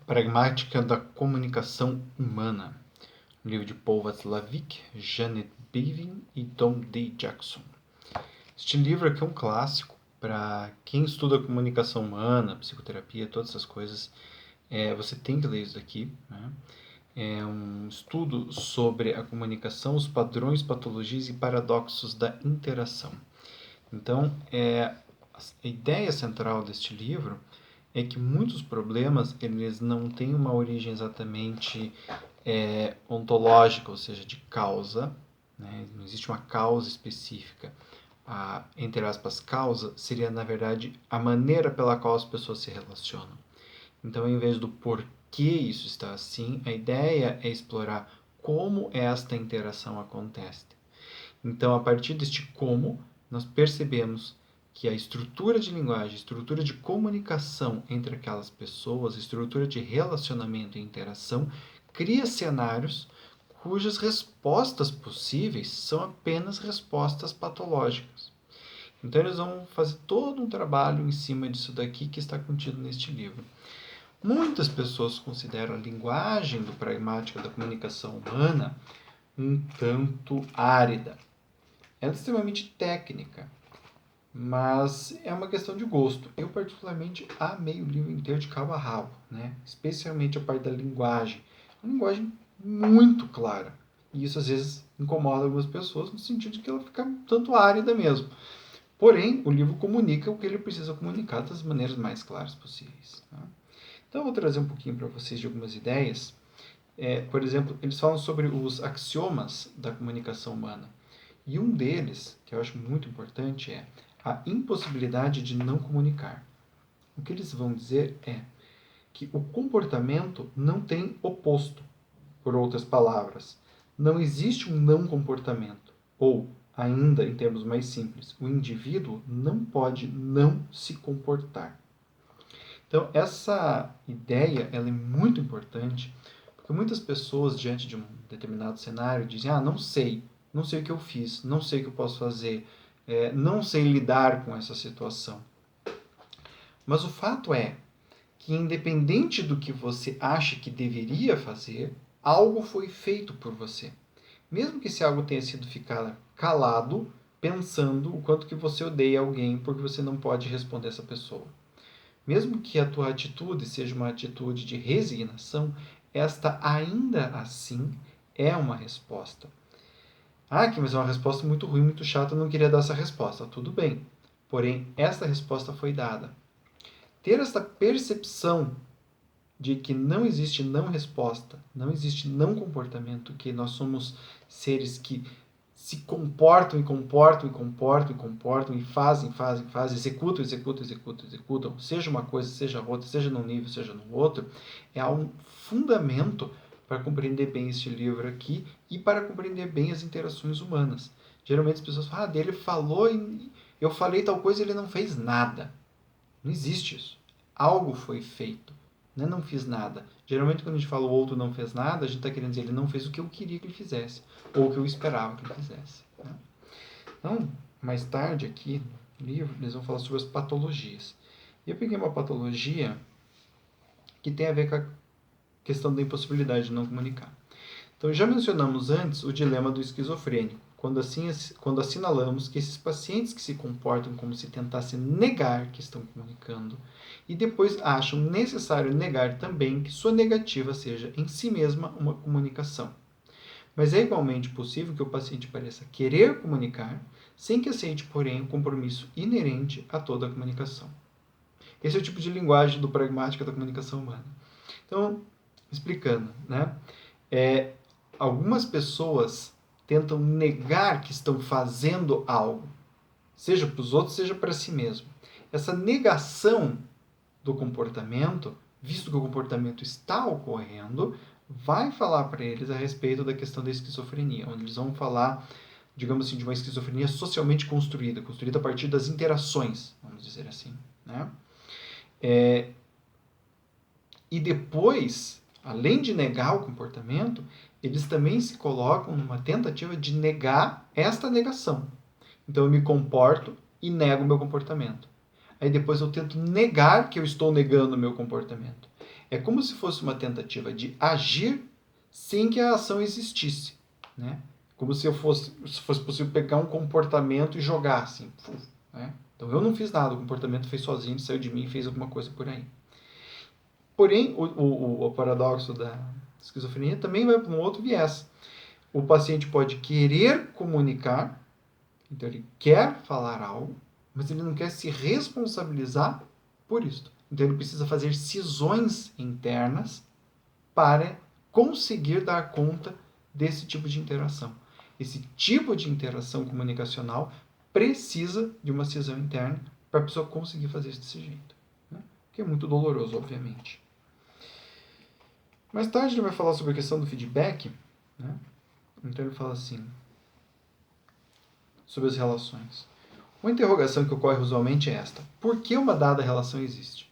Pragmática da Comunicação Humana, um livro de Paul Watzlawick, Janet Bevin e Tom D. Jackson. Este livro aqui é um clássico para quem estuda comunicação humana, psicoterapia, todas essas coisas. Você tem que ler isso daqui, né? É um estudo sobre a comunicação, os padrões, patologias e paradoxos da interação. Então, a ideia central deste livro é que muitos problemas eles não têm uma origem exatamente ontológica, ou seja, de causa, né? Não existe uma causa específica. A, entre aspas, causa seria, na verdade, a maneira pela qual as pessoas se relacionam. Então, em vez do porquê isso está assim, a ideia é explorar como esta interação acontece. Então, a partir deste como, nós percebemos que a estrutura de linguagem, a estrutura de comunicação entre aquelas pessoas, a estrutura de relacionamento e interação, cria cenários cujas respostas possíveis são apenas respostas patológicas. Então, eles vão fazer todo um trabalho em cima disso daqui que está contido neste livro. Muitas pessoas consideram a linguagem do pragmática da comunicação humana um tanto árida. Ela é extremamente técnica, mas é uma questão de gosto. Eu, particularmente, amei o livro inteiro de cabo a rabo, né? Especialmente a parte da linguagem. Uma linguagem muito clara. E isso, às vezes, incomoda algumas pessoas, no sentido de que ela fica um tanto árida mesmo. Porém, o livro comunica o que ele precisa comunicar das maneiras mais claras possíveis. Tá? Então, eu vou trazer um pouquinho para vocês de algumas ideias. Por exemplo, eles falam sobre os axiomas da comunicação humana. E um deles, que eu acho muito importante, é a impossibilidade de não comunicar. O que eles vão dizer é que o comportamento não tem oposto. Por outras palavras, não existe um não comportamento. Ou, ainda em termos mais simples, o indivíduo não pode não se comportar. Então, essa ideia ela é muito importante, porque muitas pessoas, diante de um determinado cenário, dizem, não sei o que eu fiz, não sei o que eu posso fazer, não sei lidar com essa situação. Mas o fato é que, independente do que você acha que deveria fazer, algo foi feito por você. Mesmo que esse algo tenha sido ficar calado, pensando o quanto que você odeia alguém porque você não pode responder essa pessoa. Mesmo que a tua atitude seja uma atitude de resignação, esta ainda assim é uma resposta. Mas é uma resposta muito ruim, muito chata, eu não queria dar essa resposta. Tudo bem. Porém, esta resposta foi dada. Ter esta percepção de que não existe não resposta, não existe não comportamento, que nós somos seres que se comportam e fazem, executam, seja uma coisa, seja outra, seja num nível, seja no outro, é um fundamento para compreender bem este livro aqui e para compreender bem as interações humanas. Geralmente as pessoas falam, dele falou e eu falei tal coisa e ele não fez nada. Não existe isso. Algo foi feito. Não fiz nada. Geralmente quando a gente fala o outro não fez nada, a gente está querendo dizer ele não fez o que eu queria que ele fizesse, ou o que eu esperava que ele fizesse. Né? Então, mais tarde aqui no livro, eles vão falar sobre as patologias. E eu peguei uma patologia que tem a ver com a questão da impossibilidade de não comunicar. Então, já mencionamos antes o dilema do esquizofrênico, quando assinalamos que esses pacientes que se comportam como se tentassem negar que estão comunicando e depois acham necessário negar também que sua negativa seja em si mesma uma comunicação. Mas é igualmente possível que o paciente pareça querer comunicar sem que aceite, porém, o compromisso inerente a toda a comunicação. Esse é o tipo de linguagem do pragmática da comunicação humana. Então, explicando, né? Algumas pessoas tentam negar que estão fazendo algo, seja para os outros, seja para si mesmo. Essa negação do comportamento, visto que o comportamento está ocorrendo, vai falar para eles a respeito da questão da esquizofrenia, onde eles vão falar, digamos assim, de uma esquizofrenia socialmente construída a partir das interações, vamos dizer assim. Né? E depois, além de negar o comportamento, eles também se colocam numa tentativa de negar esta negação. Então eu me comporto e nego o meu comportamento. Aí depois eu tento negar que eu estou negando o meu comportamento. É como se fosse uma tentativa de agir sem que a ação existisse, né? Como se fosse possível pegar um comportamento e jogar assim, né? Então eu não fiz nada, o comportamento fez sozinho, saiu de mim e fez alguma coisa por aí. Porém, o paradoxo da esquizofrenia também vai para um outro viés. O paciente pode querer comunicar, então ele quer falar algo, mas ele não quer se responsabilizar por isso. Então ele precisa fazer cisões internas para conseguir dar conta desse tipo de interação. Esse tipo de interação comunicacional precisa de uma cisão interna para a pessoa conseguir fazer isso desse jeito, né? Que é muito doloroso, obviamente. Mais tarde ele vai falar sobre a questão do feedback, né? Então ele fala assim, sobre as relações. Uma interrogação que ocorre usualmente é esta: por que uma dada relação existe?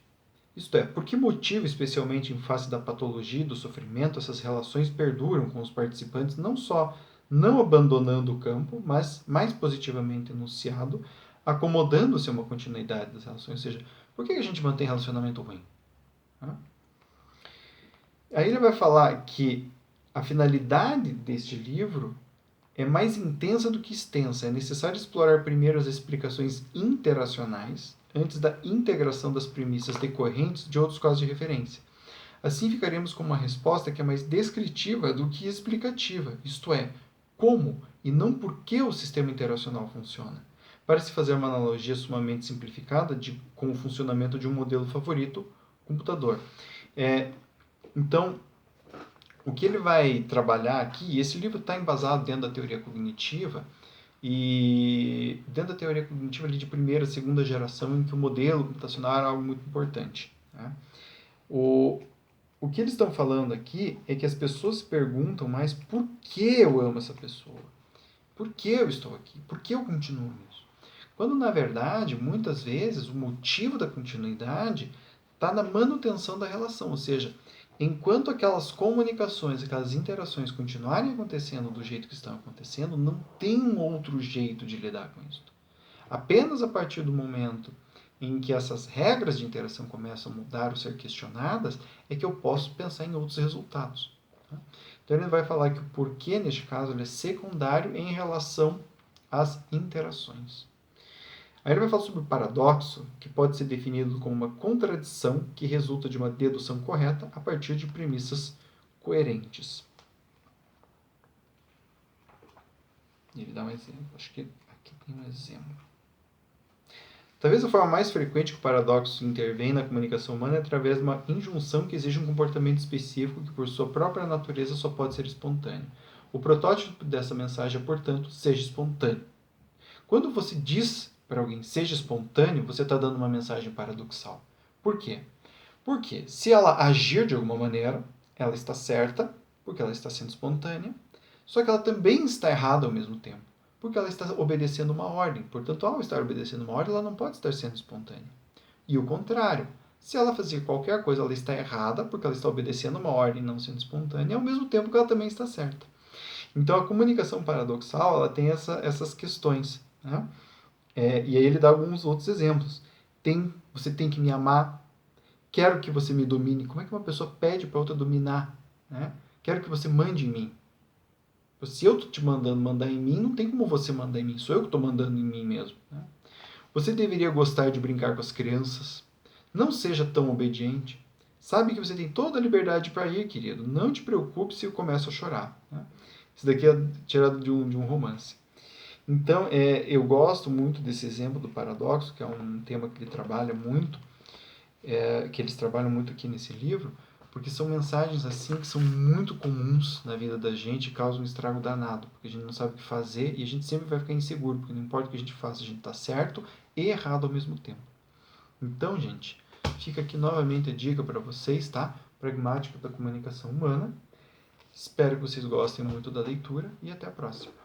Isto é, por que motivo, especialmente em face da patologia e do sofrimento, essas relações perduram com os participantes não só não abandonando o campo, mas, mais positivamente enunciado, acomodando-se a uma continuidade das relações? Ou seja, por que a gente mantém relacionamento ruim? Aí ele vai falar que a finalidade deste livro é mais intensa do que extensa. É necessário explorar primeiro as explicações interacionais antes da integração das premissas decorrentes de outros casos de referência. Assim ficaremos com uma resposta que é mais descritiva do que explicativa, isto é, como e não por que o sistema interacional funciona. Para se fazer uma analogia sumamente simplificada com o funcionamento de um modelo favorito, computador. Então, o que ele vai trabalhar aqui, esse livro está embasado dentro da teoria cognitiva, e dentro da teoria cognitiva ali de primeira, segunda geração, em que o modelo computacional era algo muito importante, né? O que eles estão falando aqui é que as pessoas se perguntam mais por que eu amo essa pessoa? Por que eu estou aqui? Por que eu continuo nisso? Quando, na verdade, muitas vezes, o motivo da continuidade está na manutenção da relação, ou seja, enquanto aquelas comunicações, aquelas interações continuarem acontecendo do jeito que estão acontecendo, não tem um outro jeito de lidar com isso. Apenas a partir do momento em que essas regras de interação começam a mudar ou ser questionadas, é que eu posso pensar em outros resultados. Então ele vai falar que o porquê, neste caso, ele é secundário em relação às interações. Aí ele vai falar sobre o paradoxo, que pode ser definido como uma contradição que resulta de uma dedução correta a partir de premissas coerentes. Ele dá um exemplo. Acho que aqui tem um exemplo. Talvez a forma mais frequente que o paradoxo intervém na comunicação humana é através de uma injunção que exige um comportamento específico que, por sua própria natureza, só pode ser espontâneo. O protótipo dessa mensagem é, portanto, seja espontâneo. Quando você diz para alguém seja espontâneo, você está dando uma mensagem paradoxal. Por quê? Porque se ela agir de alguma maneira, ela está certa, porque ela está sendo espontânea, só que ela também está errada ao mesmo tempo, porque ela está obedecendo uma ordem. Portanto, ao estar obedecendo uma ordem, ela não pode estar sendo espontânea. E o contrário, se ela fazer qualquer coisa, ela está errada, porque ela está obedecendo uma ordem e não sendo espontânea, ao mesmo tempo que ela também está certa. Então, a comunicação paradoxal, ela tem essas questões, né? E aí ele dá alguns outros exemplos. Você tem que me amar. Quero que você me domine. Como é que uma pessoa pede para outra dominar, né? Quero que você mande em mim. Se eu estou te mandando mandar em mim, não tem como você mandar em mim. Sou eu que estou mandando em mim mesmo, né? Você deveria gostar de brincar com as crianças. Não seja tão obediente. Sabe que você tem toda a liberdade para ir, querido. Não te preocupe se eu começo a chorar, né? Isso daqui é tirado de um romance. Então, eu gosto muito desse exemplo do paradoxo, que é um tema que ele trabalha muito, que eles trabalham muito aqui nesse livro, porque são mensagens assim que são muito comuns na vida da gente e causam um estrago danado, porque a gente não sabe o que fazer e a gente sempre vai ficar inseguro, porque não importa o que a gente faça, a gente está certo e errado ao mesmo tempo. Então, gente, fica aqui novamente a dica para vocês, tá? Pragmática da comunicação humana. Espero que vocês gostem muito da leitura e até a próxima.